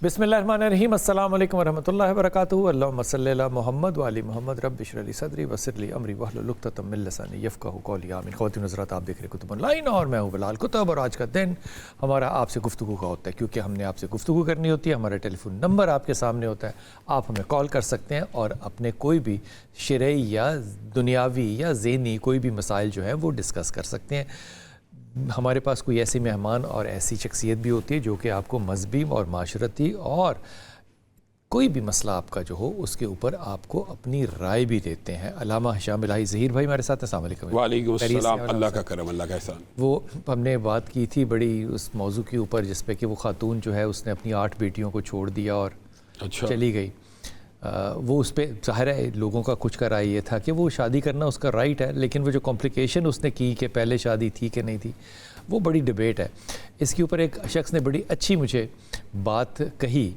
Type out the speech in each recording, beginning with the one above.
بسم اللہ الرحمن الرحیم، السلام علیکم ورحمۃ اللہ وبرکاتہ۔ اللہم صلی علی محمد وعلی محمد، رب اشرح لی صدری ویسر لی امری واحلل عقدۃ من لسانی یفقہوا قولی، آمین۔ خواتین حضرات، آپ دیکھ رہے کتب آن لائن اور میں ہوں بلال کتب، اور آج کا دن ہمارا آپ سے گفتگو کا ہوتا ہے، کیونکہ ہم نے آپ سے گفتگو کرنی ہوتی ہے۔ ہمارا ٹیلی فون نمبر آپ کے سامنے ہوتا ہے، آپ ہمیں کال کر سکتے ہیں اور اپنے کوئی بھی شرعی یا دنیاوی یا ذہنی کوئی بھی مسائل جو ہیں وہ ڈسکس کر سکتے ہیں۔ ہمارے پاس کوئی ایسی مہمان اور ایسی شخصیت بھی ہوتی ہے جو کہ آپ کو مذہبی اور معاشرتی اور کوئی بھی مسئلہ آپ کا جو ہو اس کے اوپر آپ کو اپنی رائے بھی دیتے ہیں۔ علامہ ہشام الہی ظہیر بھائی ہمارے ساتھ ہیں، السلام علیکم۔ وعلیکم السلام، اللہ کا کرم، اللہ کا احسان۔ وہ ہم نے بات کی تھی بڑی اس موضوع کے اوپر جس پہ کہ وہ خاتون جو ہے اس نے اپنی 8 بیٹیوں کو چھوڑ دیا اور چلی گئی۔ وہ اس پہ ظاہر ہے لوگوں کا کچھ کا رائے یہ تھا کہ وہ شادی کرنا اس کا رائٹ ہے، لیکن وہ جو کمپلیکیشن اس نے کی کہ پہلے شادی تھی کہ نہیں تھی، وہ بڑی ڈیبیٹ ہے۔ اس کے اوپر ایک شخص نے بڑی اچھی مجھے بات کہی۔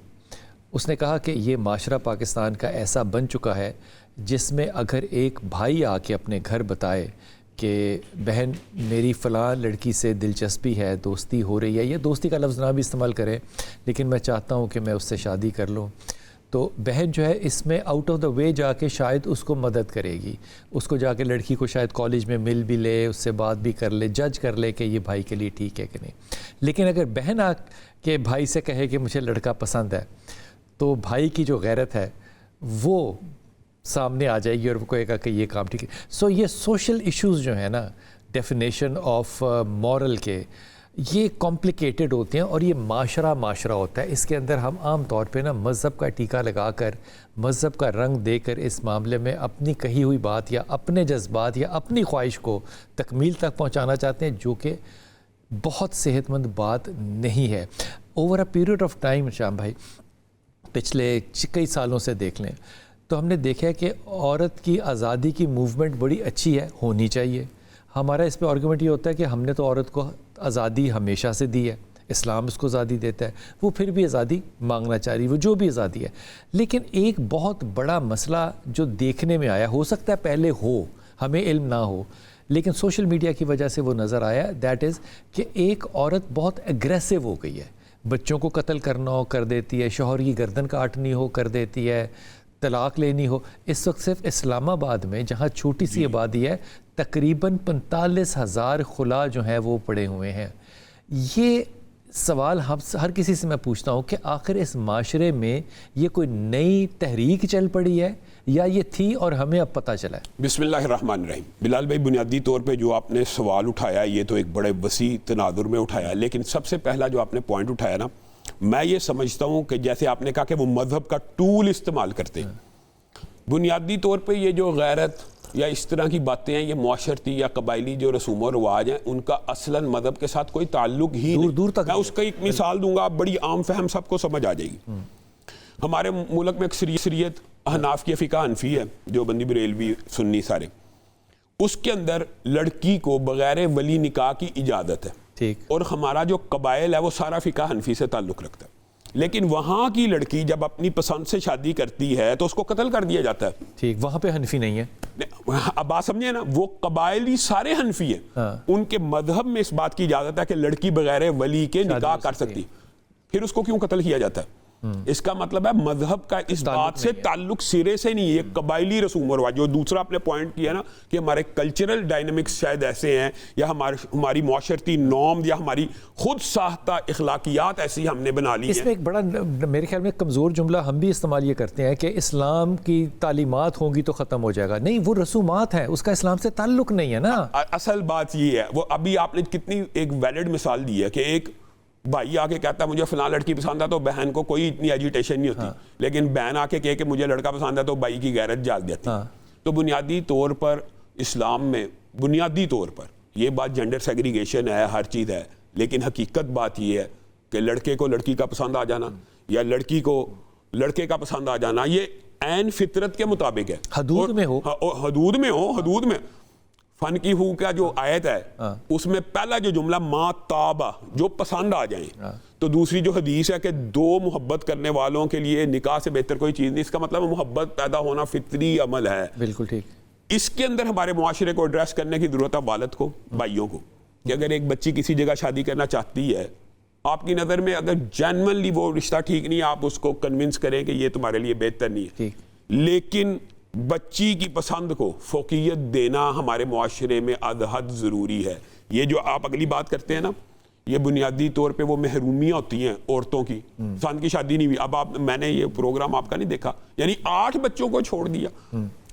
اس نے کہا کہ یہ معاشرہ پاکستان کا ایسا بن چکا ہے جس میں اگر ایک بھائی آ کے اپنے گھر بتائے کہ بہن میری فلاں لڑکی سے دلچسپی ہے، دوستی ہو رہی ہے، یا دوستی کا لفظ نہ بھی استعمال کریں لیکن میں چاہتا ہوں کہ میں اس سے شادی کر لوں، تو بہن جو ہے اس میں آؤٹ آف دا وے جا کے شاید اس کو مدد کرے گی، اس کو جا کے لڑکی کو شاید کالج میں مل بھی لے، اس سے بات بھی کر لے، جج کر لے کہ یہ بھائی کے لیے ٹھیک ہے کہ نہیں۔ لیکن اگر بہن آ کے بھائی سے کہے کہ مجھے لڑکا پسند ہے، تو بھائی کی جو غیرت ہے وہ سامنے آ جائے گی اور وہ کہے گا کہ یہ کام ٹھیک ہے۔ سو یہ سوشل ایشوز جو ہیں نا، ڈیفینیشن آف مورل کے، یہ کمپلیکیٹڈ ہوتے ہیں اور یہ معاشرہ ہوتا ہے۔ اس کے اندر ہم عام طور پہ نا مذہب کا ٹیکا لگا کر، مذہب کا رنگ دے کر اس معاملے میں اپنی کہی ہوئی بات یا اپنے جذبات یا اپنی خواہش کو تکمیل تک پہنچانا چاہتے ہیں، جو کہ بہت صحت مند بات نہیں ہے۔ Over a period of time شام بھائی، پچھلے کئی سالوں سے دیکھ لیں تو ہم نے دیکھا ہے کہ عورت کی آزادی کی موومنٹ بڑی اچھی ہے، ہونی چاہیے۔ ہمارا اس پہ آرگومنٹ یہ ہوتا ہے کہ ہم نے تو عورت کو آزادی ہمیشہ سے دی ہے، اسلام اس کو آزادی دیتا ہے، وہ پھر بھی آزادی مانگنا چاہ رہی ہے، وہ جو بھی آزادی ہے۔ لیکن ایک بہت بڑا مسئلہ جو دیکھنے میں آیا، ہو سکتا ہے پہلے ہو، ہمیں علم نہ ہو، لیکن سوشل میڈیا کی وجہ سے وہ نظر آیا، دیٹ از کہ ایک عورت بہت ایگریسو ہو گئی ہے، بچوں کو قتل کرنا ہو کر دیتی ہے، شوہر کی گردن کاٹنی ہو کر دیتی ہے، طلاق لینی ہو۔ اس وقت صرف اسلام آباد میں، جہاں چھوٹی سی آبادی ہے، تقریباً 45,000 خلا جو ہیں وہ پڑے ہوئے ہیں۔ یہ سوال ہر کسی سے میں پوچھتا ہوں کہ آخر اس معاشرے میں یہ کوئی نئی تحریک چل پڑی ہے یا یہ تھی اور ہمیں اب پتہ چلا ہے؟ بسم اللہ الرحمن الرحیم۔ بلال بھائی، بنیادی طور پہ جو آپ نے سوال اٹھایا یہ تو ایک بڑے وسیع تناظر میں اٹھایا، لیکن سب سے پہلا جو آپ نے پوائنٹ اٹھایا نا، میں یہ سمجھتا ہوں کہ جیسے آپ نے کہا کہ وہ مذہب کا ٹول استعمال کرتے ہیں، بنیادی طور پہ یہ جو غیرت یا اس طرح کی باتیں ہیں، یہ معاشرتی یا قبائلی جو رسوم و رواج ہیں، ان کا اصلاً مذہب کے ساتھ کوئی تعلق ہی نہیں۔ دور تک میں اس کا ایک مثال دوں گا، بڑی عام فہم سب کو سمجھ آ جائے گی۔ ہمارے ملک میں اکثریت احناف کی فقہ حنفی ہے، جو بندی بریلوی سنی سارے، اس کے اندر لڑکی کو بغیر ولی نکاح کی اجازت ہے، ٹھیک، اور ہمارا جو قبائل ہے وہ سارا فقہ حنفی سے تعلق رکھتا ہے۔ لیکن وہاں کی لڑکی جب اپنی پسند سے شادی کرتی ہے تو اس کو قتل کر دیا جاتا ہے، ٹھیک، وہاں پہ حنفی نہیں ہے۔ اب بات سمجھے نا، وہ قبائلی سارے حنفی ہیں، ان کے مذہب میں اس بات کی اجازت ہے کہ لڑکی بغیر ولی کے نکاح کر سکتی، پھر اس کو کیوں قتل کیا جاتا ہے؟ اس کا مطلب ہے مذہب کا اس بات سے تعلق سرے سے نہیں ہے، یہ قبائلی رسوم و رواج۔ جو دوسرا آپ نے پوائنٹ کیا نا کہ ہمارے کلچرل ڈائنامکس شاید ایسے ہیں، یا ہماری معاشرتی نارم یا ہماری خود ساختہ اخلاقیات ایسی ہم نے بنا لی ہیں۔ اس میں ایک بڑا میرے خیال میں کمزور جملہ ہم بھی استعمال یہ کرتے ہیں کہ اسلام کی تعلیمات ہوں گی تو ختم ہو جائے گا۔ نہیں، وہ رسومات ہیں، اس کا اسلام سے تعلق نہیں ہے نا۔ اصل بات یہ ہے، وہ ابھی آپ نے کتنی ایک ویلڈ مثال دی ہے کہ ایک بھائی آ کے کہتا ہے مجھے فلاں لڑکی پسند ہے، تو بہن کو کوئی اتنی ایجیٹیشن نہیں ہوتی، لیکن بہن آ کے کہے کہ مجھے لڑکا پسند ہے تو بھائی کی غیرت جاگ جاتی۔ تو بنیادی طور پر اسلام میں بنیادی طور پر یہ بات جینڈر سیگریگیشن ہے، ہر چیز ہے، لیکن حقیقت بات یہ ہے کہ لڑکے کو لڑکی کا پسند آ جانا یا لڑکی کو لڑکے کا پسند آ جانا یہ عین فطرت کے مطابق ہے، حدود میں ہو، حدود میں۔ فن کی ہو کا جو آیت ہے اس میں پہلا جو جملہ ما تابا، جو پسند آ جائیں، تو دوسری جو حدیث ہے کہ دو محبت کرنے والوں کے لیے نکاح سے بہتر کوئی چیز نہیں۔ اس کا مطلب محبت پیدا ہونا فطری عمل ہے، بالکل ٹھیک۔ اس کے اندر ہمارے معاشرے کو ایڈریس کرنے کی ضرورت ہے، والد کو، بھائیوں کو، کہ اگر ایک بچی کسی جگہ شادی کرنا چاہتی ہے آپ کی نظر میں اگر جینوئنلی وہ رشتہ ٹھیک نہیں ہے, آپ اس کو کنونس کریں کہ یہ تمہارے لیے بہتر نہیں ہے, لیکن بچی کی پسند کو فوقیت دینا ہمارے معاشرے میں از حد ضروری ہے. یہ جو آپ اگلی بات کرتے ہیں نا, یہ بنیادی طور پہ وہ محرومیاں ہوتی ہیں عورتوں کی. انسان کی شادی نہیں ہوئی, اب آپ, میں نے یہ پروگرام آپ کا نہیں دیکھا, یعنی 8 بچوں کو چھوڑ دیا,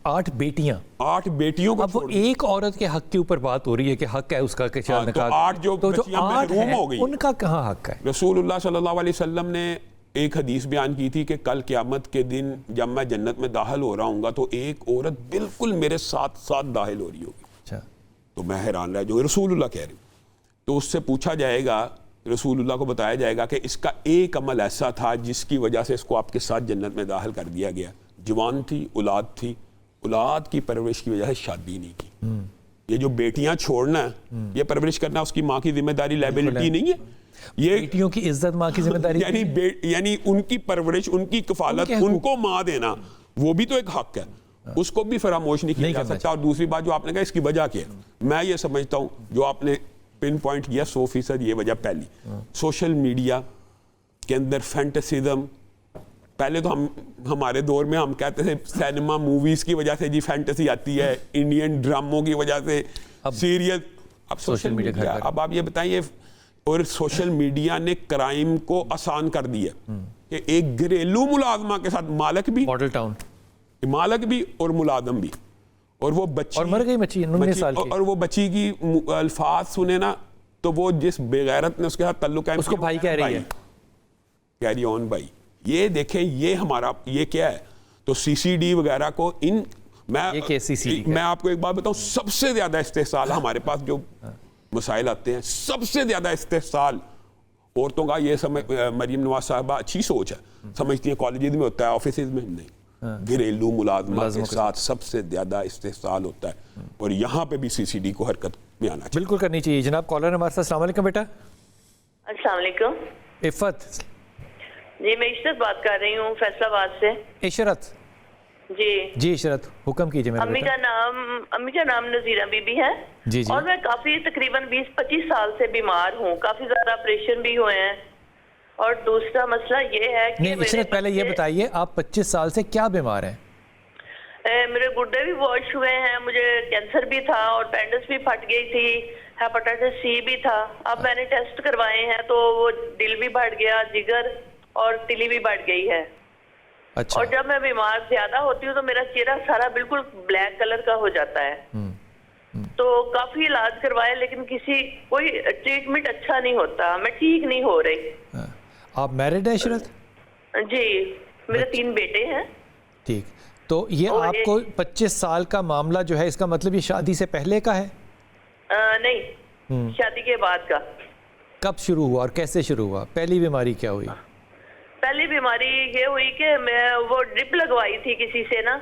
8 بیٹیاں, 8 بیٹیوں کو. اب وہ ایک عورت کے حق کے اوپر بات ہو رہی ہے کہ حق ہے اس کا کہ تو 8 جو بچیاں محروم ہو گئی, ان کا کہاں حق ہے؟ رسول اللہ صلی اللہ علیہ وسلم نے ایک حدیث بیان کی تھی کہ کل قیامت کے دن جب میں جنت میں داخل ہو رہا ہوں گا تو ایک عورت بالکل میرے ساتھ ساتھ داخل ہو رہی ہوگی. اچھا, تو میں حیران رہا, جو رسول اللہ کہہ رہے ہیں. تو اس سے پوچھا جائے گا, رسول اللہ کو بتایا جائے گا کہ اس کا ایک عمل ایسا تھا جس کی وجہ سے اس کو آپ کے ساتھ جنت میں داخل کر دیا گیا. جوان تھی, اولاد تھی, اولاد کی پرورش کی وجہ سے شادی نہیں کی. یہ جو بیٹیاں چھوڑنا ہے, یہ پرورش کرنا اس کی ماں کی ذمہ داری, لائبلٹی نہیں ہے. یہ بیٹیوں کی عزت ماں کی ذمہ داری, یعنی ان کی پرورش, ان کی کفالت, ان کو ماں دینا, وہ بھی تو ایک حق ہے, اس کو بھی فراموش نہیں کیا جا سکتا. اور دوسری بات جو آپ نے کہا اس کی وجہ کیا ہے, میں یہ سمجھتا ہوں جو آپ نے پن پوائنٹ کیا 100% یہ وجہ پہلی, سوشل میڈیا کے اندر فینٹسزم. پہلے تو ہمارے دور میں ہم کہتے تھے سینما موویز کی وجہ سے جی فینٹسی آتی ہے, انڈین ڈراموں کی وجہ سے سیریل, اب سوشل میڈیا. اب آپ یہ بتائیے, اور سوشل میڈیا نے کرائم کو آسان کر دیا کہ ایک گھریلو ملازمہ کے ساتھ مالک بھی, ماڈل ٹاؤن مالک بھی اور ملازم بھی, اور وہ بچی, اور مر گئی بچی 19 سال کی, اور وہ بچی کی الفاظ سنے نا تو وہ جس بے غیرت نے اس کے ساتھ تعلق ہے اس کو بھائی کہہ رہی ہے, کیری آن بھائی. یہ دیکھیں یہ ہمارا یہ کیا ہے. تو سی سی ڈی وغیرہ کو میں آپ کو ایک بات بتاؤں, سب سے زیادہ استحصال ہمارے پاس جو مسائل آتے ہیں, سب سے زیادہ استحصال عورتوں کا, یہ مریم نواز صاحبہ اچھی سوچ ہے, سمجھتی ہیں کالجز میں ہوتا ہے, آفیسز میں نہیں, گھریلو ملازمہ کے ساتھ سب سے زیادہ استحصال ہوتا ہے, اور یہاں پہ بھی سی سی ڈی کو حرکت میں آنا چاہیے. بالکل کرنی چاہیے. جناب کالر ہمارے ساتھ, السلام علیکم بیٹا. السلام علیکم. عفت جی, میں عشرت بات کر رہی ہوں فیصل آباد سے. عشرت جی عشرت حکم کیجیے. امی کا نام نذیرہ بی بی ہے جی اور میں کافی تقریباً 20-25 سال سے بیمار ہوں, کافی زیادہ آپریشن بھی ہوئے ہیں. اور دوسرا مسئلہ یہ ہے کہ عشرت پہلے یہ بتائیے آپ 25 سال سے کیا بیمار ہیں؟ میرے گردے بھی واش ہوئے ہیں, مجھے کینسر بھی تھا اور پینڈس بھی پھٹ گئی تھی, ہیپاٹائٹس سی بھی تھا. اب میں نے ٹیسٹ کروائے ہیں تو وہ دل بھی بڑھ گیا, جگر اور تلی بھی بڑھ گئی ہے. اچھا. اور جب میں بیمار زیادہ ہوتی ہوں تو میرا چہرہ سارا بالکل بلیک کلر کا ہو جاتا ہے. تو کافی علاج کروائے لیکن کوئی ٹریٹمنٹ اچھا نہیں ہوتا, میں ٹھیک نہیں ہو رہی. آپ میرڈ ہیں عشرت؟ جی, میرے 3 بیٹے ہیں. ٹھیک, تو یہ آپ کو 25 سال کا معاملہ جو ہے اس کا مطلب یہ شادی سے پہلے کا ہے؟ نہیں, شادی کے بعد کا. کب شروع ہوا اور کیسے شروع ہوا؟ پہلی بیماری کیا ہوئی؟ پہلی بیماری یہ ہوئی کہ میں وہ ڈرپ لگوائی تھی کسی سے نا,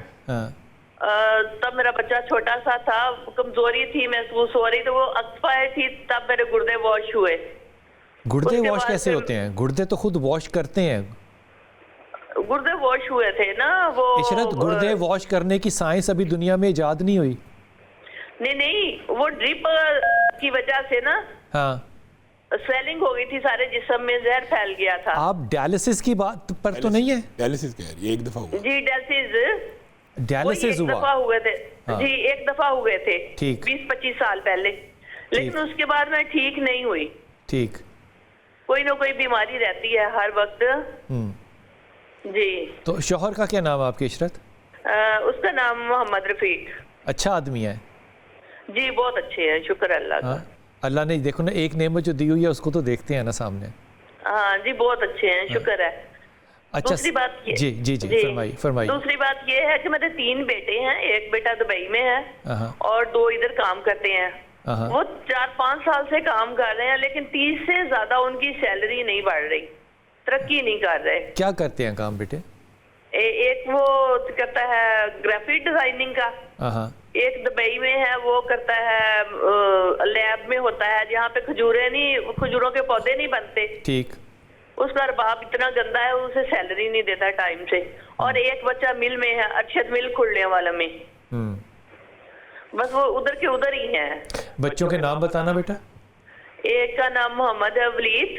تب میرا بچہ چھوٹا سا تھا, کمزوری تھی محسوس ہو رہی, تو وہ ایکسپائر تھی, تب میرے گردے واش ہوئے. گردے واش کیسے ہوتے ہیں؟ گردے تو خود واش کرتے ہیں. گردے واش ہوئے تھے نا وہ. عشرت گردے واش کرنے کی سائنس ابھی دنیا میں ایجاد نہیں ہوئی. نہیں, وہ ڈرپ کی وجہ سے نا سویلنگ ہو گئی تھی سارے جسم میں, زہر پھیل گیا تھا. آپ ڈیالسس کی بات پر تو نہیں ہے؟ ڈیالسس کہہ رہی ہے, ایک دفعہ ہوا. جی ڈیالسس ہوا. دفعہ ہوئے تھے جی, ایک دفعہ ہوئے تھے 20-25 سال پہلے, لیکن اس کے بعد میں ٹھیک نہیں ہوئی. ٹھیک, کوئی نہ کوئی بیماری رہتی ہے ہر وقت. جی. تو شوہر کا کیا نام ہے آپ کے عشرت؟ اس کا نام محمد رفیق. اچھا آدمی ہے؟ جی بہت اچھے ہیں, شکر اللہ کا. اللہ نے دیکھو نا ایک نعمت جو دی ہوئی ہے اس کو تو دیکھتے ہیں نا سامنے. ہاں جی بہت اچھے ہیں, شکر ہے. اچھا دوسری بات جی فرمائیے. دوسری بات یہ ہے کہ میرے 3 بیٹے ہیں, ایک بیٹا دبئی میں ہے اور 2 ادھر کام کرتے ہیں. وہ 4-5 سال سے کام کر رہے ہیں لیکن 30 سے زیادہ ان کی سیلری نہیں بڑھ رہی, ترقی نہیں کر رہے. کیا کرتے ہیں کام بیٹے؟ ایک وہ کرتا ہے گرافک ڈیزائننگ کا, ایک دبئی میں ہے وہ کرتا ہے لیب میں ہوتا ہے جہاں پہ کھجوروں کے پودے نہیں بنتے. ٹھیک. اس کا رباب اتنا گندا ہے, اسے سیلری نہیں دیتا ٹائم سے. اور ایک بچہ مل میں ہے, ارشد مل کھلنے والا میں. بس وہ ادھر کے ادھر ہی ہیں. بچوں کے نام بتانا بیٹا. ایک کا نام محمد ہے ولید,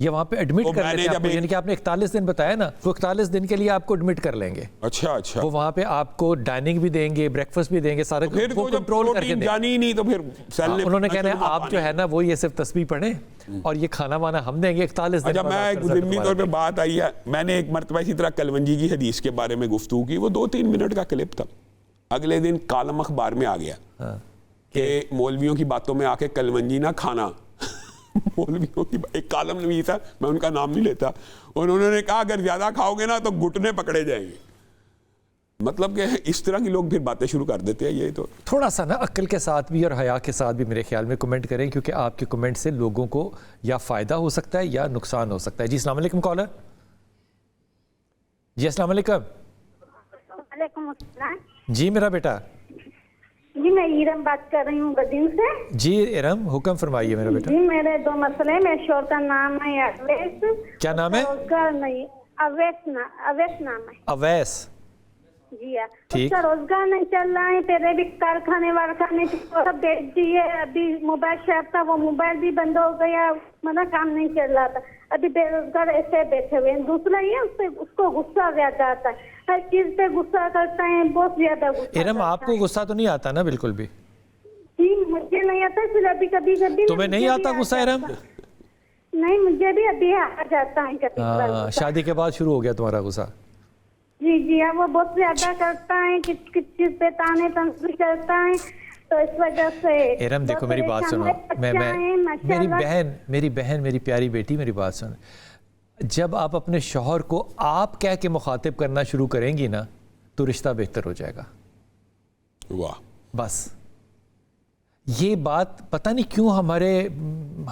یہ وہاں پہ ایڈمٹ کر لیتے ہیں آپ کو، یعنی کہ آپ نے 41 دن بتایا نا، وہ 41 دن کے لیے آپ کو ایڈمٹ کر لیں گے. اچھا وہ وہاں پہ آپ کو ڈائننگ بھی دیں گے، بریک فاسٹ بھی دیں گے، سارے وہ کنٹرول کر کے دیں. جانی نہیں تو پھر انہوں نے کہنا ہے آپ جو ہے نا وہ یہ صرف تسبیح پڑھیں اور یہ کھانا وانا ہم دیں گے 41 دن. اچھا میں ایک ضمنی طور پہ بات آئی ہے، میں نے ایک مرتبہ اسی طرح کلونجی کی حدیث کے بارے میں گفتگو کی، وہ 2-3 منٹ کا کلپ تھا. اگلے دن کالم اخبار میں آ گیا کہ مولویوں کی باتوں میں آ کے کلونجی نہ کھانا. مولویوں کی ایک کالم نویس ہے، میں ان کا نام نہیں لیتا، انہوں نے کہا اگر زیادہ کھاؤ گے نا تو گھٹنے پکڑے جائیں گے. مطلب کہ اس طرح کی لوگ پھر باتیں شروع کر دیتے ہیں. یہ تو تھوڑا سا نا عقل کے ساتھ بھی اور حیا کے ساتھ بھی میرے خیال میں کمنٹ کریں، کیونکہ آپ کے کمنٹ سے لوگوں کو یا فائدہ ہو سکتا ہے یا نقصان ہو سکتا ہے. جی السلام علیکم کالر. جی السلام علیکم. وعلیکم السلام. جی میرا بیٹا. جی میں ارم بات کر رہی ہوں بدین سے. جی ارم حکم فرمائیے میرا بیٹا. جی میرے 2 مسئلے، میرے شوہر کا نام ہے اویس. کیا نام ہے؟ روزگار نہیں، اویس نام ہے. اویس. جی ہاں. اس کا روزگار نہیں چل رہا ہے، پہلے بھی کارخانے وارخانے سب بیچ دیے، ابھی موبائل شاپ تھا وہ موبائل بھی بند ہو گیا، مطلب کام نہیں چل رہا تھا، ابھی بے روزگار ایسے بیٹھے ہوئے ہیں. دوسرا یہ اس کو غصہ زیادہ آتا ہے، ہر چیز پہ غصہ کرتا ہے، بہت زیادہ غصہ. ارم آپ کو غصہ تو نہیں آتا نا بالکل بھی؟ جی مجھے نہیں آتا، پھر ابھی کبھی تمہیں نہیں آتا غصہ ارم؟ نہیں مجھے بھی ابھی آ جاتا ہے کبھی. شادی کے بعد شروع ہو گیا تمہارا غصہ؟ جی جی ہاں، وہ بہت زیادہ کرتا ہے، کس چیز پہ تانے تنصیب کرتا ہے، تو اس وجہ سے. ارم دیکھو میری بات سنو، میری بہن میری پیاری بیٹی میری بات سن. جب آپ اپنے شوہر کو آپ کہہ کے مخاطب کرنا شروع کریں گی نا تو رشتہ بہتر ہو جائے گا. واہ. بس یہ بات پتہ نہیں کیوں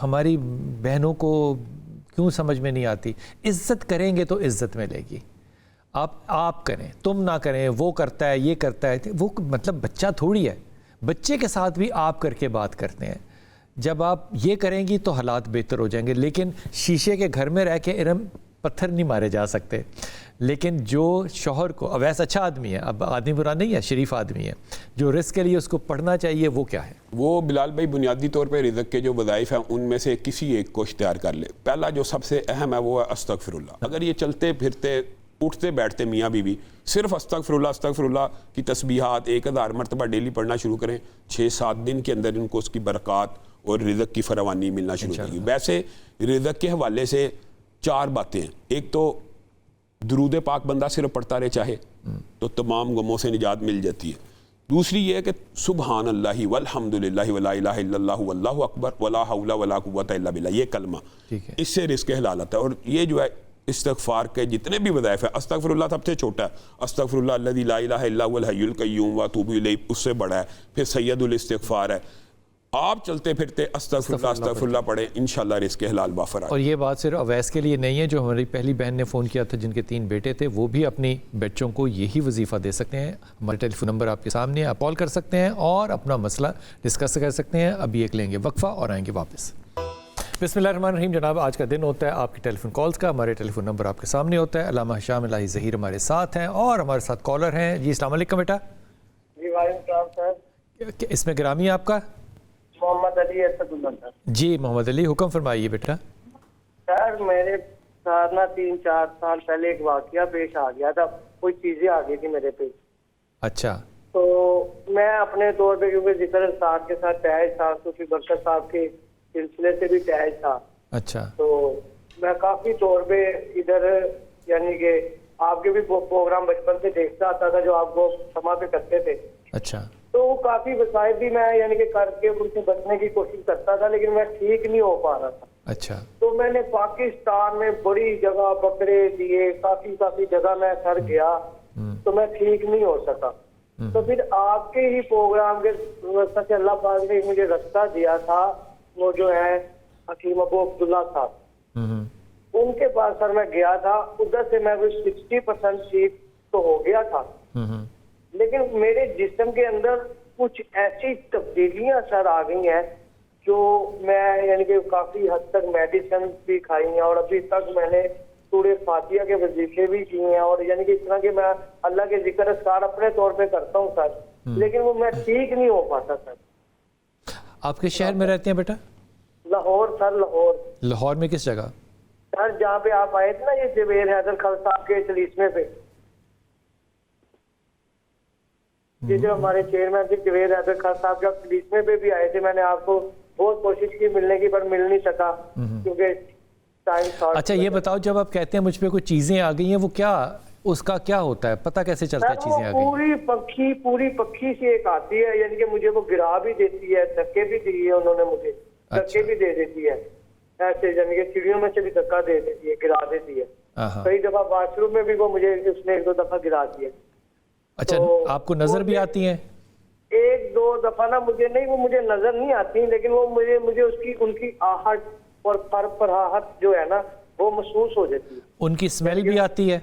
ہماری بہنوں کو کیوں سمجھ میں نہیں آتی. عزت کریں گے تو عزت ملے گی. آپ کریں، تم نہ کریں، وہ کرتا ہے یہ کرتا ہے، وہ مطلب بچہ تھوڑی ہے. بچے کے ساتھ بھی آپ کر کے بات کرتے ہیں. جب آپ یہ کریں گی تو حالات بہتر ہو جائیں گے. لیکن شیشے کے گھر میں رہ کے ارم پتھر نہیں مارے جا سکتے. لیکن جو شوہر کو، اویس اچھا آدمی ہے، اب آدمی برا نہیں ہے، شریف آدمی ہے، جو رزق کے لیے اس کو پڑھنا چاہیے وہ کیا ہے؟ وہ بلال بھائی بنیادی طور پہ رزق کے جو وظائف ہیں ان میں سے کسی ایک کو اختیار کر لے. پہلا جو سب سے اہم ہے وہ ہے استغفر اللہ. اگر یہ چلتے پھرتے اٹھتے بیٹھتے میاں بیوی صرف استغفر اللہ کی تسبیحات 1000 مرتبہ ڈیلی پڑھنا شروع کریں، 6-7 دن کے اندر ان کو اس کی برکات اور رزق کی فراوانی ملنا شروع ہوگی. ویسے رزق کے حوالے سے 4 باتیں ہیں. ایک تو درود پاک بندہ صرف پڑھتا رہے چاہے تو تمام غموں سے نجات مل جاتی ہے. دوسری یہ ہے کہ سبحان اللہ والحمد للہ ولا الہ الا اللہ واللہ اکبر ولا حول ولا قوۃ الا باللہ، یہ کلمہ اس سے رزق حلال آتا ہے. اور یہ جو ہے استغفار کے جتنے بھی وظائف ہیں، استغفر اللہ سب سے چھوٹا ہے، استغفر اللہ الذی لا الہ الا هو الحی القیوم واتوب الیہ اس سے بڑا ہے، پھر سید الاستغفار ہے. آپ چلتے پھرتے استغفر اللہ پڑھیں، انشاءاللہ رزق حلال وافر آئے. اور یہ بات صرف اویس کے لیے نہیں ہے، جو ہماری پہلی بہن نے فون کیا تھا جن کے 3 بیٹے تھے، وہ بھی اپنی بچوں کو یہی وظیفہ دے سکتے ہیں. ہمارا ٹیلی فون نمبر آپ کے سامنے ہے، آپ کال کر سکتے ہیں اور اپنا مسئلہ ڈسکس کر سکتے ہیں. ابھی ایک لیں گے وقفہ اور آئیں گے واپس. بسم اللہ الرحمن الرحیم. جناب آج کا دن ہوتا ہے آپ کی ٹیلی فون کالز کا. ہمارے ٹیلی فون نمبر آپ کے سامنے ہوتا ہے. علامہ ہشام الہی ظہیر ہمارے ساتھ ہیں اور ہمارے ساتھ کالر ہیں. جی السلام علیکم بیٹا. جی وعلیکم السلام سر. اس میں گرامی ہے آپ کا؟ محمد علی اسد اللہ سر. جی محمد علی حکم فرمائیے بیٹا. سر میرے ساتھ نا 3-4 سال پہلے ایک واقعہ پیش آ گیا تھا، کوئی چیزیں آ گئی تھی میرے پہ. اچھا. تو میں اپنے طور پہ کیونکہ ذکر صاحب کے ساتھ اٹیچ تھا، صوفی برکت صاحب کے سلسلے سے بھی اٹیچ تھا. اچھا. تو میں کافی طور پہ ادھر یعنی کہ آپ کے بھی پروگرام بچپن سے دیکھتا آتا تھا جو آپ کو سما پہ کرتے تھے. اچھا. تو کافی وسائل بھی میں یعنی کہ کر کے ان سے بچنے کی کوشش کرتا تھا، لیکن میں ٹھیک نہیں ہو پا رہا تھا. اچھا. تو میں نے پاکستان میں بڑی جگہ بکرے دیے، کافی جگہ میں سر گیا تو میں ٹھیک نہیں ہو سکا. تو پھر آپ کے ہی پروگرام کے واسطے سے اللہ پاک نے مجھے راستہ دیا تھا، وہ جو ہے حکیم ابو عبداللہ صاحب، ان کے پاس سر میں گیا تھا. ادھر سے میں 60% ٹھیک تو ہو گیا تھا، لیکن میرے جسم کے اندر کچھ ایسی تبدیلیاں سر آ گئی ہیں جو میں یعنی کہ کافی حد تک میڈیسن بھی کھائی ہیں اور ابھی تک میں نے سورہ فاتحہ کے وظیفے بھی کیے ہیں اور یعنی کہ اس طرح کے میں اللہ کے ذکر اذکار اپنے طور پہ کرتا ہوں سر، لیکن وہ میں ٹھیک نہیں ہو پاتا سر. آپ کس شہر میں رہتے ہیں بیٹا؟ لاہور سر. لاہور میں کس جگہ؟ سر جہاں پہ آپ آئے تھے نا یہ جوید حیدر خان صاحب کے چلیسمے پہ، یہ جو ہمارے چیئرمین تھے جوید حیدر خان صاحب جب چلیسمے پہ بھی آئے تھے، میں نے آپ کو بہت کوشش کی ملنے کی پر مل نہیں سکا کیونکہ ٹائم شارٹ۔ اچھا یہ بتاؤ، جب آپ کہتے ہیں مجھ پہ کچھ چیزیں آ گئی ہیں، وہ کیا، اس کا کیا ہوتا ہے، پتہ کیسے چلتا ہے چیزیں آ گئی؟ پوری پکھی سے ایک آتی ہے، یعنی کہ مجھے وہ گرا بھی دیتی ہے، دھکے بھی دیے انہوں نے مجھے، دھکے بھی دے دیتی ہے ایسے، یعنی کہ سیڑھیوں میں سے بھی دھکا دے دیتی ہے، گرا دیتی ہے، کئی دفعہ واش روم میں بھی وہ مجھے اس نے 1-2 دفعہ گرا دیا۔ اچھا آپ کو نظر بھی آتی ہیں؟ 1-2 دفعہ نا مجھے نہیں، وہ مجھے نظر نہیں آتی، لیکن وہ مجھے اس کی ان کی آہٹ اور پرہاہٹ جو ہے نا وہ محسوس ہو جاتی ہے۔ ان کی اسمیل بھی آتی ہے؟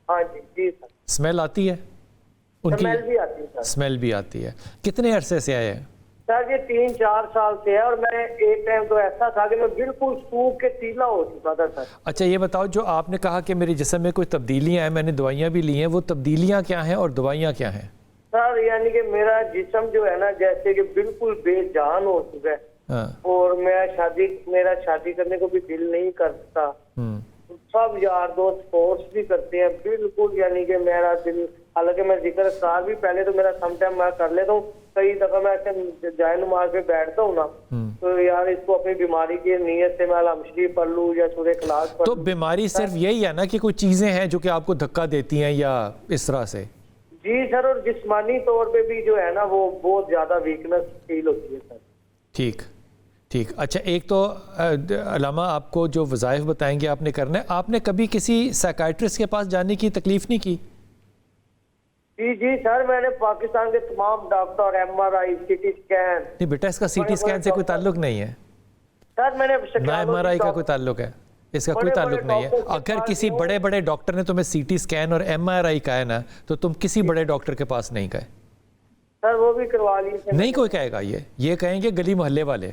ہاں جی سر، اسمیل آتی ہے ان کی؟ اسمیل بھی آتی ہے سر۔ اسمیل بھی آتی ہے۔ کتنے عرصے سے آئے ہیں؟ سر یہ 3-4 سال سے ہے، اور میں ایک ٹائم تو ایسا تھا کہ میں بالکل سوکھ کے تیلا ہو چکا تھا سر۔ اچھا یہ بتاؤ، جو آپ نے کہا کہ میرے جسم میں کوئی تبدیلیاں ہیں، میں نے دوائیاں بھی لی ہیں، وہ تبدیلیاں کیا ہیں اور دوائیاں کیا ہیں؟ سر یعنی کہ میرا جسم جو ہے نا جیسے کہ بالکل بے جان ہو چکا ہے، اور میرا شادی کرنے کو بھی دل نہیں کرتا، سب یار دوست فورس بھی کرتے ہیں بالکل، یعنی کہ میرا دل، حالانکہ میں ذکر اسرار بھی پہلے تو میرا سم ٹائم میں کر لیتا ہوں، کئی دفعہ میں ایسے جائے نماز پہ بیٹھتا ہوں نا تو یار اس کو اپنی بیماری کی نیت سے میں الحم شریف پڑھ لوں یا سورہ اخلاص پڑھ تو لوں۔ بیماری صرف یہی ہے نا کہ کوئی چیزیں ہیں جو کہ آپ کو دھکا دیتی ہیں یا اس طرح سے؟ جی سر، اور جسمانی طور پہ بھی جو ہے نا وہ بہت زیادہ ویکنس فیل ہوتی ہے سر۔ ٹھیک۔ اچھا ایک تو علامہ آپ کو جو وظائف بتائیں گے آپ نے کرنا ہے، آپ نے کبھی کسی سائیکائٹرسٹ کے پاس جانے کی تکلیف نہیں کی؟ جی سر، میں نے پاکستان کے تمام ڈاکٹر، MRI، CT اسکین۔ نہیں بیٹا، اس کا CT اسکین سے کوئی تعلق نہیں ہے سر میں نے نہ MRI کا کوئی تعلق ہے، اس کا کوئی تعلق نہیں ہے۔ اگر کسی بڑے بڑے ڈاکٹر نے تمہیں CT اسکین اور MRI کا ہے نا تو تم کسی بڑے ڈاکٹر کے پاس نہیں گئے۔ سر وہ بھی کروا لی۔ نہیں کوئی کہے گا، یہ کہیں گے گلی محلے والے۔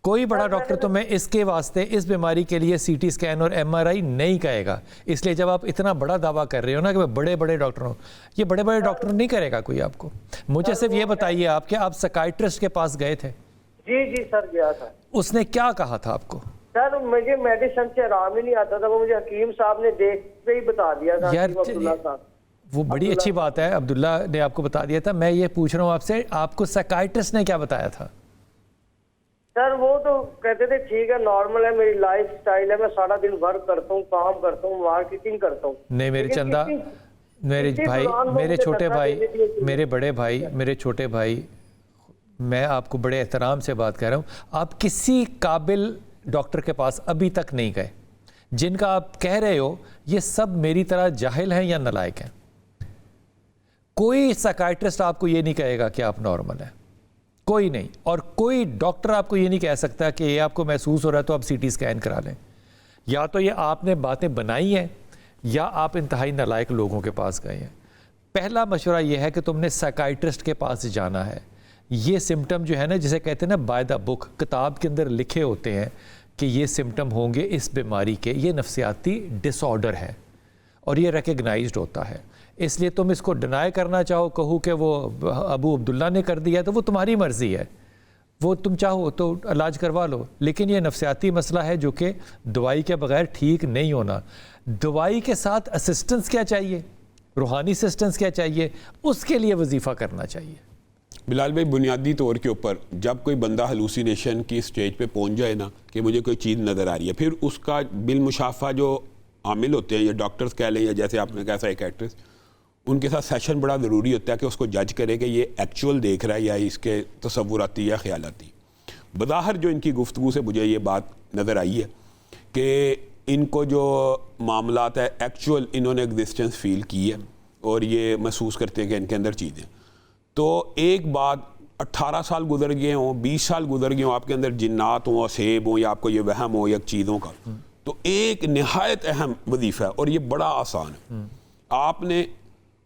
کوئی بڑا ڈاکٹر تمہیں اس کے واسطے، اس بیماری کے لیے CT اسکین اور MRI نہیں کہے گا۔ اس لیے جب آپ اتنا بڑا دعویٰ کر رہے ہو نا کہ میں بڑے بڑے ڈاکٹر ہوں، یہ بڑے بڑے ڈاکٹر نہیں کرے گا کوئی آپ کو۔ مجھے صرف یہ بتائیے آپ کہ آپ سائیکائٹرسٹ کے پاس گئے تھے؟ جی سر گیا تھا۔ اس نے کیا کہا تھا آپ کو؟ سر مجھے میڈیسن سے آرام ہی نہیں آتا تھا، وہ مجھے حکیم صاحب نے دیکھ کے ہی بتا دیا تھا۔ وہ بڑی اچھی بات ہے، عبداللہ نے آپ کو بتا دیا تھا۔ میں یہ پوچھ رہا ہوں آپ سے، آپ کو سائیکائٹرسٹ نے کیا بتایا تھا؟ سر وہ تو کہتے تھے ٹھیک ہے، نارمل ہے، میری لائف سٹائل ہے، میں سارا دن ورک کرتا ہوں، کام کرتا ہوں، مارکیٹنگ کرتا ہوں۔ نہیں میرے چندہ، میرے بھائی، میرے چھوٹے بھائی، میرے بڑے بھائی، میرے چھوٹے بھائی، میں آپ کو بڑے احترام سے بات کر رہا ہوں، آپ کسی قابل ڈاکٹر کے پاس ابھی تک نہیں گئے۔ جن کا آپ کہہ رہے ہو یہ سب میری طرح جاہل ہیں یا نالائق ہیں۔ کوئی سائیکائٹرسٹ آپ کو یہ نہیں کہے گا کہ آپ نارمل ہیں، کوئی نہیں، اور کوئی ڈاکٹر آپ کو یہ نہیں کہہ سکتا کہ یہ آپ کو محسوس ہو رہا ہے تو آپ CT اسکین کرا لیں۔ یا تو یہ آپ نے باتیں بنائی ہیں یا آپ انتہائی نالائق لوگوں کے پاس گئے ہیں۔ پہلا مشورہ یہ ہے کہ تم نے سائیکائٹرسٹ کے پاس جانا ہے۔ یہ سمٹم جو ہے نا، جسے کہتے ہیں نا بائی دا بک، کتاب کے اندر لکھے ہوتے ہیں کہ یہ سمٹم ہوں گے اس بیماری کے، یہ نفسیاتی ڈس آرڈر ہے اور یہ ریکگنائزڈ ہوتا ہے۔ اس لیے تم اس کو ڈینائی کرنا چاہو، کہو کہ وہ ابو عبداللہ نے کر دیا تو وہ تمہاری مرضی ہے، وہ تم چاہو تو علاج کروا لو، لیکن یہ نفسیاتی مسئلہ ہے جو کہ دوائی کے بغیر ٹھیک نہیں ہونا۔ دوائی کے ساتھ اسسٹنس کیا چاہیے، روحانی اسسٹنس کیا چاہیے، اس کے لیے وظیفہ کرنا چاہیے۔ بلال بھائی، بنیادی طور کے اوپر جب کوئی بندہ ہلوسینیشن کی سٹیج پہ پہنچ جائے نا کہ مجھے کوئی چیز نظر آ رہی ہے، پھر اس کا بالمشافہ جو عامل ہوتے ہیں، یا ڈاکٹرز کہہ لیں یا جیسے آپ نے کہا سائیکیٹرسٹ، ان کے ساتھ سیشن بڑا ضروری ہوتا ہے کہ اس کو جج کرے کہ یہ ایکچول دیکھ رہا ہے یا اس کے تصوراتی یا خیالاتی۔ بظاہر جو ان کی گفتگو سے مجھے یہ بات نظر آئی ہے کہ ان کو جو معاملات ہے ایکچول انہوں نے ایگزسٹنس فیل کی ہے اور یہ محسوس کرتے ہیں کہ ان کے اندر چیزیں۔ تو ایک بات، 18 سال گزر گئے ہوں، 20 سال گزر گئے ہوں، آپ کے اندر جنات ہوں، اسیب ہوں، یا آپ کو یہ وہم ہو یا چیزوں کا، تو ایک نہایت اہم وظیفہ ہے اور یہ بڑا آسان ہے۔ آپ نے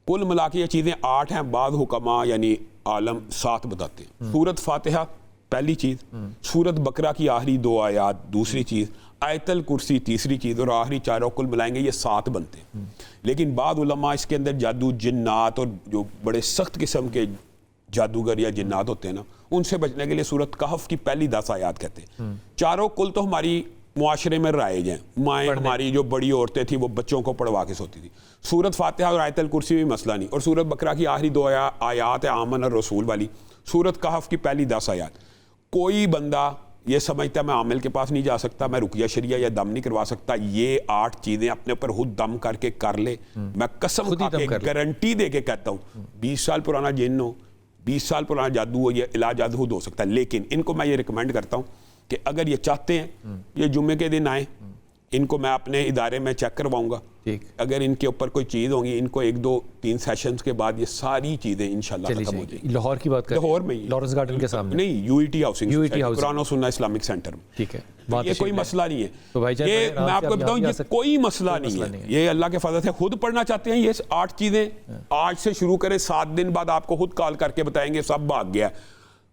کل ملا کے یہ چیزیں 8 ہیں، بعض حکماء یعنی عالم 7 بتاتے ہیں۔ سورۃ فاتحہ پہلی چیز، سورۃ بقرہ کی آخری 2 آیات دوسری چیز، آیت الکرسی تیسری چیز، اور آخری چاروں کل ملائیں گے یہ 7 بنتے ہیں۔ لیکن بعض علماء اس کے اندر جادو، جنات اور جو بڑے سخت قسم کے جادوگر یا جنات ہوتے ہیں نا، ان سے بچنے کے لیے سورۃ کہف کی پہلی 10 آیات کہتے ہیں۔ چاروں کل تو ہماری معاشرے میں رائج ہیں. مائیں ہماری جو بڑی عورتیں تھیں وہ بچوں کو پڑھوا کے سوتی تھی. سورت فاتحہ اور آیت الکرسی بھی مسئلہ نہیں, اور سورت بقرہ کی آخری 2 آیات ہے آمن الرسول والی, سورت کہف کی پہلی 10 آیات. کوئی بندہ یہ سمجھتا ہے میں عامل کے پاس نہیں جا سکتا, میں رقیہ شریعہ یا دم نہیں کروا سکتا, یہ 8 چیزیں اپنے اوپر خود دم کر کے کر لے. میں قسم کھا کے گارنٹی دے کے کہتا ہوں 20 سال پرانا جن ہو, 20 سال پرانا جادو ہو, یہ علاج خود ہو سکتا ہے. لیکن ان کو میں یہ ریکمینڈ کرتا ہوں کہ اگر یہ چاہتے ہیں یہ جمعے کے دن آئیں, ان کو میں اپنے ادارے میں چیک کرواؤں گا. اگر ان کے اوپر کوئی چیز ہوگی, ان کو 1 2 3 سیشنز کے بعد یہ ساری چیزیں انشاءاللہ ختم ہو جائیں گی. لاہور کی بات کریں, لاہور میں لارنس گارڈن کے سامنے نہیں, یو ای ٹی ہاؤسنگ قرآن و سنہ اسلامک سینٹر میں. ٹھیک ہے, یہ کوئی مسئلہ نہیں ہے. یہ میں آپ کو بتاؤں یہ کوئی مسئلہ نہیں ہے, یہ اللہ کے فضل سے خود پڑھنا چاہتے ہیں یہ 8 چیزیں آج سے شروع کریں, 7 دن بعد آپ کو خود کال کر کے بتائیں گے سب بھاگ گیا.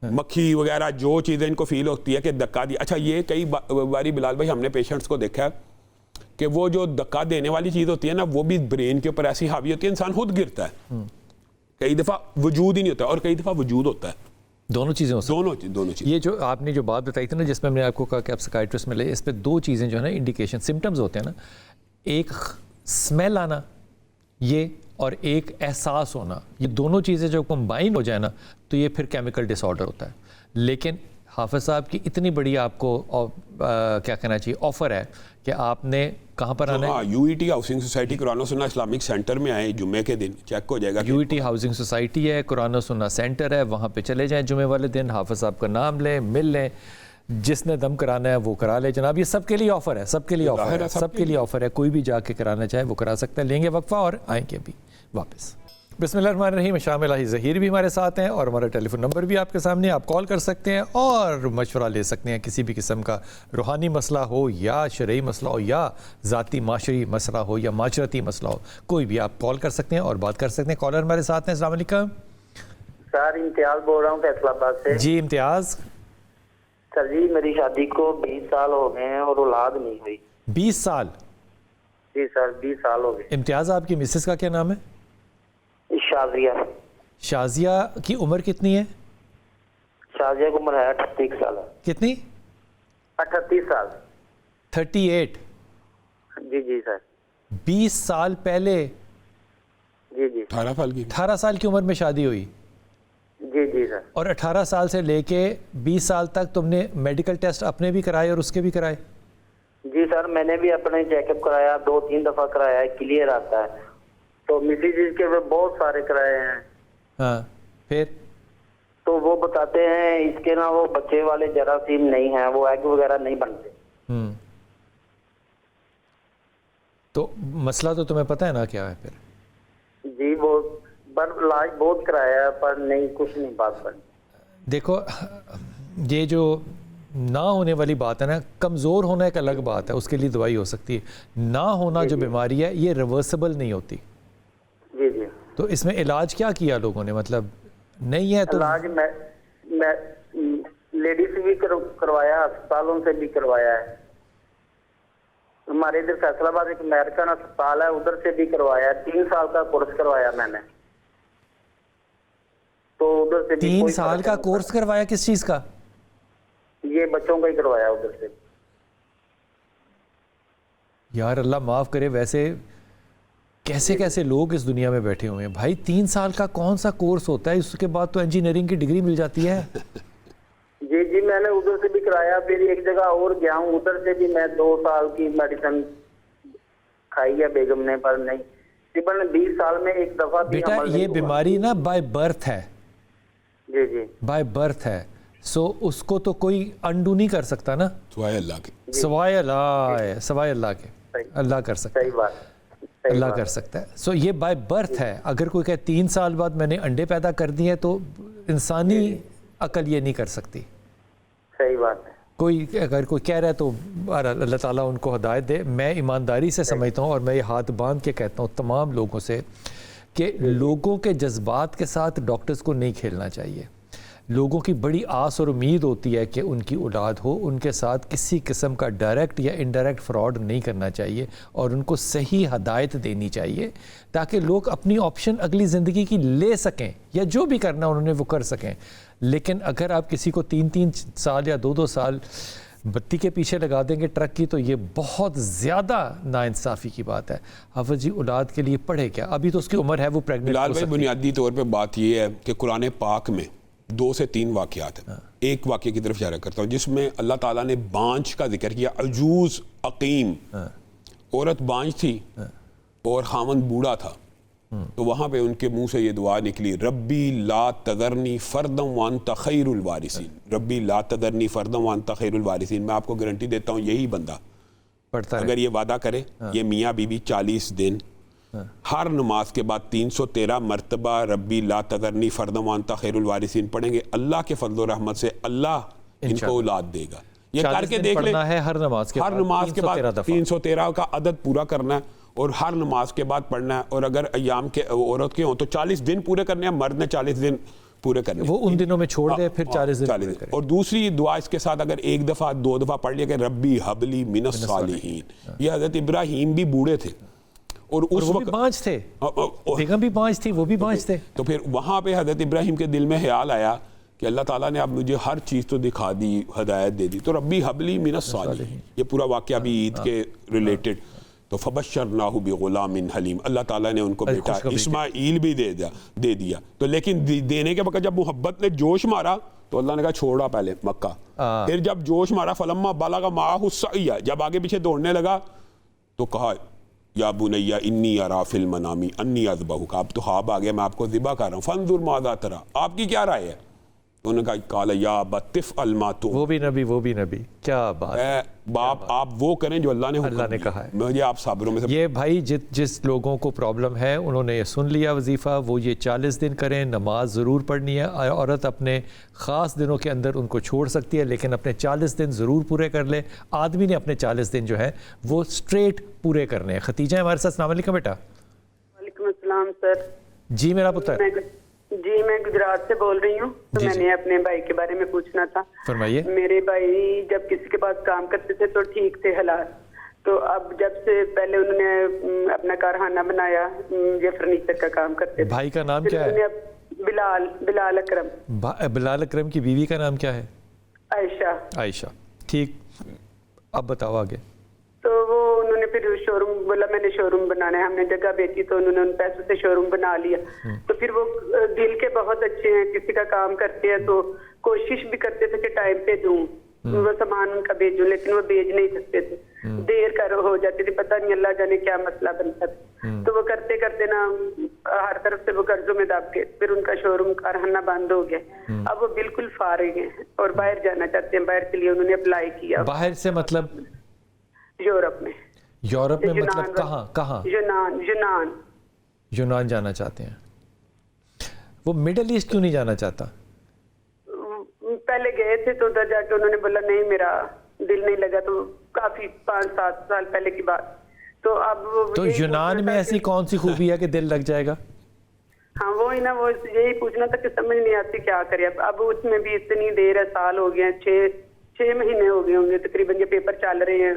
مکھی وغیرہ جو چیزیں ان کو فیل ہوتی ہے کہ دھکا دیا. اچھا یہ کئی باری بلال بھائی ہم نے پیشنٹس کو دیکھا ہے کہ وہ جو دھکا دینے والی چیز ہوتی ہے نا وہ بھی برین کے اوپر ایسی حاوی ہوتی ہے انسان خود گرتا ہے. کئی دفعہ وجود ہی نہیں ہوتا اور کئی دفعہ وجود ہوتا ہے. دونوں چیزیں دونوں چیزیں. یہ جو آپ نے جو بات بتائی تھی نا جس میں میں نے آپ کو کہا کہ آپ سائکیٹرسٹ میں لے, اس پہ 2 چیزیں جو ہے نا انڈیکیشن سمٹمز ہوتے ہیں نا, ایک اسمیل آنا یہ اور ایک احساس ہونا, یہ دونوں چیزیں جو کمبائن ہو جائے نا تو یہ پھر کیمیکل ڈس آرڈر ہوتا ہے. لیکن حافظ صاحب کی اتنی بڑی آپ کو کیا کہنا چاہیے آفر ہے کہ آپ نے کہاں پر آنا ہے, U E T housing society قرآن و سنہ اسلامک سینٹر میں آئے, جمعے کے دن چیک ہو جائے گا. U E T housing society ہے, قرآن و سنہ سینٹر ہے, وہاں پہ چلے جائیں جمعے والے دن, حافظ صاحب کا نام لیں, مل لیں, جس نے دم کرانا ہے وہ کرا لے جناب. یہ سب کے لیے آفر ہے, سب کے لیے آفر ہے, سب کے لیے آفر ہے. کوئی بھی جا کے کرانا چاہے وہ کرا سکتا ہے. لیں گے وقفہ اور آئیں گے بھی واپس. بسم اللہ الرحمن الرحیم. شامل الہی ظہیر بھی ہمارے ساتھ ہیں اور ہمارا ٹیلی فون نمبر بھی آپ کے سامنے, آپ کال کر سکتے ہیں اور مشورہ لے سکتے ہیں. کسی بھی قسم کا روحانی مسئلہ ہو یا شرعی مسئلہ ہو یا ذاتی معاشری مسئلہ ہو یا معاشرتی مسئلہ ہو, کوئی بھی آپ کال کر سکتے ہیں اور بات کر سکتے ہیں. کالر ہمارے ساتھ ہیں. السلام علیکم سر, امتیاز بول رہا ہوں فیصل آباد سے. جی امتیاز. سر جی میری شادی کو 20 سال ہو گئے ہیں اور اولاد نہیں ہوئی. 20 سال؟ جی سر 20 سال ہو گئے. امتیاز آپ کی مسز کا کیا نام ہے؟ شازیہ. شازیہ کی عمر کتنی ہے؟ شازیہ کی عمر ہے 38 سال. کتنی؟ 38 سال. 38؟ جی جی سر. 20 سال پہلے؟ جی جی. 18 سال کی عمر میں شادی ہوئی؟ جی جی سر. اور 18 سال سے لے کے 20 سال تک تم نے میڈیکل ٹیسٹ اپنے بھی کرائے اور اس کے بھی کرائے؟ جی سر میں نے بھی اپنے چیک اپ کرایا, 2-3 دفعہ کرایا ہے, کلیئر آتا ہے. تو مسیز کے بہت سارے کرائے ہیں. ہاں پھر تو وہ بتاتے ہیں اس کے نا وہ بچے والے جراثیم نہیں ہیں, وہ ایگ وغیرہ نہیں بنتے. تو مسئلہ تو تمہیں پتہ ہے نا کیا ہے پھر؟ جی وہ علاج بہت کرایا پر نہیں, کچھ نہیں بات بنی. دیکھو یہ جو نہ ہونے والی بات ہے نا, کمزور ہونا ایک الگ بات ہے, اس کے لیے دوائی ہو سکتی ہے. نہ ہونا جو بیماری ہے یہ ریورسبل نہیں ہوتی. جی جی. تو اس میں علاج کیا کیا لوگوں نے, مطلب نہیں ہے تو علاج میں لیڈی سے بھی کروایا, ہسپتالوں سے بھی کروایا ہے. ہمارے ادھر فیصل آباد ایک امریکن ہسپتال ہے, ادھر سے بھی کروایا. 3 سال کا کورس کروایا میں نے. تو ادھر سے 3 سال کا کورس کروایا؟ کس چیز کا؟ یہ بچوں کا ہی کروایا ادھر سے. یار اللہ معاف کرے, ویسے کیسے کیسے لوگ اس دنیا میں بیٹھے ہوئے ہیں بھائی. 3 سال کا کون سا کورس ہوتا ہے, اس کے بعد تو انجینئرنگ کی ڈگری مل جاتی ہے. جی جی میں نے ادھر سے بھی کرایا. پھر ایک جگہ اور گیا ہوں, ادھر سے بھی میں 2 سال کی میڈیسن کھائی ہے بیگم نے, پر نہیں. تقریباً 20 سال میں ایک دفعہ بھی بیٹا یہ بیماری نا بائی برتھ ہے. جی جی بائی برتھ ہے, سو اس کو تو کوئی انڈو نہیں کر سکتا نا, سوائے اللہ کے. سوائے اللہ کے اللہ کر سکتا ہے. صحیح بات, اللہ کر سکتا ہے. سو یہ بائی برتھ ہے. اگر کوئی کہ 3 سال بعد میں نے انڈے پیدا کر دیے تو انسانی عقل یہ نہیں کر سکتی. صحیح بات ہے. کوئی اگر کوئی کہہ رہا ہے تو اللہ تعالیٰ ان کو ہدایت دے. میں ایمانداری سے سمجھتا ہوں اور میں یہ ہاتھ باندھ کے کہتا ہوں تمام لوگوں سے کہ لوگوں کے جذبات کے ساتھ ڈاکٹرز کو نہیں کھیلنا چاہیے. لوگوں کی بڑی آس اور امید ہوتی ہے کہ ان کی اولاد ہو, ان کے ساتھ کسی قسم کا ڈائریکٹ یا انڈائریکٹ فراڈ نہیں کرنا چاہیے اور ان کو صحیح ہدایت دینی چاہیے تاکہ لوگ اپنی آپشن اگلی زندگی کی لے سکیں یا جو بھی کرنا انہوں نے وہ کر سکیں. لیکن اگر آپ کسی کو 3 سال یا 2 سال بتی کے پیچھے لگا دیں گے ٹرک کی تو یہ بہت زیادہ ناانصافی کی بات ہے. حافظ جی اولاد کے لیے پڑھے کیا؟ ابھی تو اس کی عمر ہے وہ پریگننٹ. بلال بھائی بنیادی طور پہ بات یہ ہے کہ قرآن پاک میں 2 سے 3 واقعات ہیں. ایک واقعے کی طرف اشارہ کرتا ہوں جس میں اللہ تعالیٰ نے بانجھ کا ذکر کیا. عجوز عقیم, عورت بانجھ تھی اور خاوند بوڑھا تھا, تو وہاں پہ ان کے منہ سے یہ دعا نکلی, ربی لا تذرنی فردا وانت خیر الوارثین. ربی لا تذرنی فردا وانت خیر الوارثین. میں آپ کو گارنٹی دیتا ہوں یہی بندہ پڑھتا اگر یہ وعدہ کرے, یہ میاں بیوی 40 دن ہر نماز کے بعد 313 مرتبہ ربی لا تذرنی فردا وانت خیر الوارثین پڑھیں گے, اللہ کے فضل و رحمت سے اللہ ان کو اولاد دے گا. یہ کر کے دیکھ لیں, ہر نماز کے بعد 313 کا عدد پورا کرنا ہے اور ہر نماز کے بعد پڑھنا ہے. اور اگر ایام کے عورت کے ہوں تو 40 دن پورے کرنے ہیں, مرد نے 40 دن پورے کرنے ہیں. وہ ان دنوں میں چھوڑ دے پھر 40 دن. اور دوسری دعا اس کے ساتھ اگر 1 دفعہ 2 دفعہ پڑھ لیا کہ ربی حبلی من الصالحین. یہ حضرت ابراہیم بھی بوڑھے تھے اور اس وقت بانجھ تھے, بیگم بھی بانجھ تھی, وہ بھی بانجھ تھے. تو پھر وہاں پہ حضرت ابراہیم کے دل میں خیال آیا کہ اللہ تعالیٰ نے اب مجھے ہر چیز تو دکھا دی, ہدایت دے دی, تو ربی حبلی من الصالحین. یہ پورا واقعہ بھی عید کے ریلیٹڈ. تو فبشرناہ بغلام حلیم, اللہ تعالیٰ نے ان کو بیٹا اسماعیل بھی دے دیا. تو لیکن دینے کے وقت جب محبت نے جوش مارا تو اللہ نے کہا چھوڑا پہلے مکہ. پھر جب جوش مارا فلما بلغ معہ السعی, جب آگے پیچھے دوڑنے لگا تو کہا یا بنی انی اری فی المنام انی اذبحک. اب تو خواب آ گیا میں آپ کو ذبح کر رہا ہوں, فانظر ماذا تری, آپ کی کیا رائے ہے؟ انہوں نے کہا قال یا ابت افعل ما تؤمر. وہ بھی نبی, کیا بات ہے باپ, آپ وہ کریں جو اللہ نے کہا ہے. مجھے آپ صابروں میں سے یہ بھائی جس لوگوں کو پرابلم ہے انہوں نے یہ سن لیا وظیفہ, وہ یہ 40 دن کریں. نماز ضرور پڑھنی ہے, عورت اپنے خاص دنوں کے اندر ان کو چھوڑ سکتی ہے لیکن اپنے 40 دن ضرور پورے کر لے. آدمی نے اپنے 40 دن جو ہے وہ سٹریٹ پورے کرنے ہیں. ختیجہ ہمارے ساتھ. السلام علیکم بیٹا. وعلیکم السلام سر. جی میرا پتر. جی میں گجرات سے بول رہی ہوں. تو میں نے اپنے بھائی کے بارے میں پوچھنا تھا. فرمائیے. میرے بھائی جب کسی کے پاس کام کرتے تھے تو ٹھیک تھے حالات, تو اب جب سے پہلے انہوں نے اپنا کارخانہ بنایا, یہ فرنیچر کا کام کرتے تھے. بھائی کا نام کیا ہے؟ بلال اکرم. بلال اکرم کی بیوی کا نام کیا ہے؟ عائشہ. ٹھیک, اب بتاؤ آگے. تو وہ انہوں نے پھر شو روم بولا, میں نے شو روم بنانا ہے. ہم نے جگہ بیچی تو انہوں نے ان پیسوں سے شو روم بنا لیا. تو پھر وہ دل کے بہت اچھے ہیں, کسی کا کام کرتے ہیں تو کوشش بھی کرتے تھے کہ ٹائم پہ دوں, وہ سامان ان کا بھیجوں, لیکن وہ بھیج نہیں سکتے تھے, دیر ہو جاتی تھی, پتہ نہیں اللہ جانے کیا مسئلہ بنتا تھا. تو وہ کرتے کرتے نا ہر طرف سے وہ قرضوں میں دب کے پھر ان کا شو روم کارخانہ بند ہو گیا. اب وہ بالکل فارغ ہیں اور باہر جانا چاہتے ہیں. باہر کے لیے انہوں نے اپلائی کیا. باہر سے مطلب یورپ میں مطلب کہاں؟ یونان جانا چاہتے ہیں. وہ مڈل ایسٹ کیوں نہیں جانا چاہتا؟ پہلے گئے تھے تو ادھر جا کے انہوں نے بولا نہیں میرا دل نہیں لگا, تو کافی 5-7 سال پہلے کی بات. تو اب تو یونان میں ایسی کون سی خوبی ہے کہ دل لگ جائے گا؟ ہاں وہی نا, وہ یہی پوچھنا تھا کہ سمجھ نہیں آتی کیا کرے. اب اس میں بھی اتنی دیر ہے, سال ہو گئے ہیں, 6 مہینے ہو گئے ہوں گے تقریباً, یہ پیپر چل رہے ہیں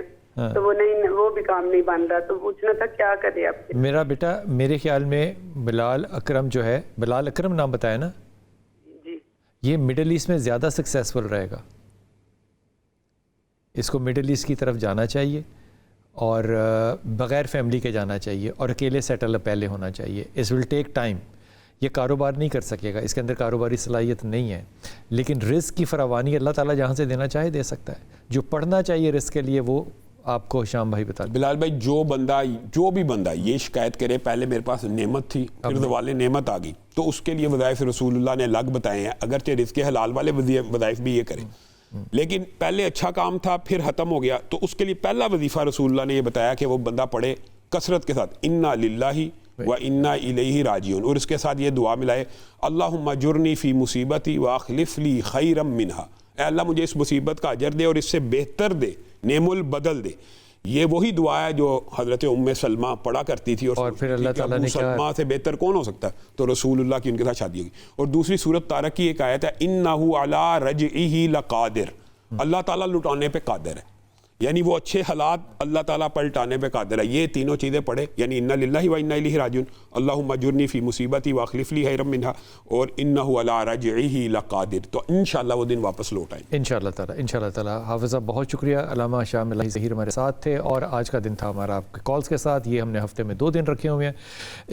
تو وہ بھی کام نہیں بن رہا. تو پوچھنا تھا کیا کرے آپ. میرا بیٹا میرے خیال میں بلال اکرم جو ہے, بلال اکرم نام بتایا نا جی, یہ مڈل ایسٹ میں زیادہ سکسیسفل رہے گا. اس کو مڈل ایسٹ کی طرف جانا چاہیے اور بغیر فیملی کے جانا چاہیے اور اکیلے سیٹل پہلے ہونا چاہیے. اس ول ٹیک ٹائم. یہ کاروبار نہیں کر سکے گا, اس کے اندر کاروباری صلاحیت نہیں ہے, لیکن رزق کی فراوانی اللہ تعالیٰ جہاں سے دینا چاہے دے سکتا ہے. جو پڑھنا چاہیے رزق کے لیے وہ آپ کو شام بھائی بتا. بلال بھائی جو بھی بندہ یہ شکایت کرے پہلے میرے پاس نعمت تھی پھر زوال نعمت آ گئی, تو اس کے لیے وظائف رسول اللہ نے الگ بتائے ہیں. اگرچہ رزق حلال والے وظائف بھی یہ کریں, لیکن پہلے اچھا کام تھا پھر ختم ہو گیا, تو اس کے لیے پہلا وظیفہ رسول اللہ نے یہ بتایا کہ وہ بندہ پڑھے کثرت کے ساتھ انا للہ و انا الیہ راجعون, اور اس کے ساتھ یہ دعا ملائے اللہم اجرنی فی مصیبتی واخلف لی خیرا منہا. اے اللہ مجھے اس مصیبت کا اجر دے اور اس سے بہتر دے, نعم البدل دے. یہ وہی دعا ہے جو حضرت ام سلمہ پڑھا کرتی تھی, اور پھر اللہ تعالیٰ نے سلمہ سے بہتر کون ہو سکتا ہے, تو رسول اللہ کی ان کے ساتھ شادی ہوگی. اور دوسری سورۃ طارق کی ایک آیت ہے انہ علی رجعہ لقادر, اللہ تعالیٰ لٹانے پہ قادر ہے. یعنی وہ اچھے حالات اللہ تعالیٰ پلٹانے پہ قادر ہے. یہ تینوں چیزیں پڑھے, یعنی انا للہ و انا الیہ راجعون, اللہم اجرنی فی مصیبتی واخلف لی خیرا منہا, اور انہ علی رجعہ لقادر. تو انشاءاللہ وہ دن واپس لوٹ آئیں انشاءاللہ تعالیٰ. حافظ صاحب بہت شکریہ. علامہ شاہ ملاحی ظہیر ہمارے ساتھ تھے, اور آج کا دن تھا ہمارا آپ کے کالز کے ساتھ. یہ ہم نے ہفتے میں 2 دن رکھے ہوئے ہیں,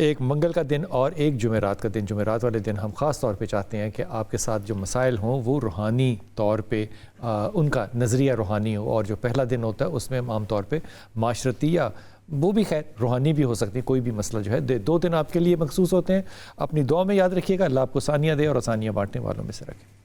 ایک منگل کا دن اور ایک جمعرات کا دن. جمعرات والے دن ہم خاص طور پہ چاہتے ہیں کہ آپ کے ساتھ جو مسائل ہوں وہ روحانی طور پہ ان کا نظریہ روحانی ہو, اور جو پہلا دن ہوتا ہے اس میں عام طور پہ معاشرتی یا وہ بھی خیر روحانی بھی ہو سکتی ہے, کوئی بھی مسئلہ جو ہے 2 دن آپ کے لیے مخصوص ہوتے ہیں. اپنی دعا میں یاد رکھیے گا. اللہ آپ کو آسانیاں دے اور آسانیاں بانٹنے والوں میں سے رکھے.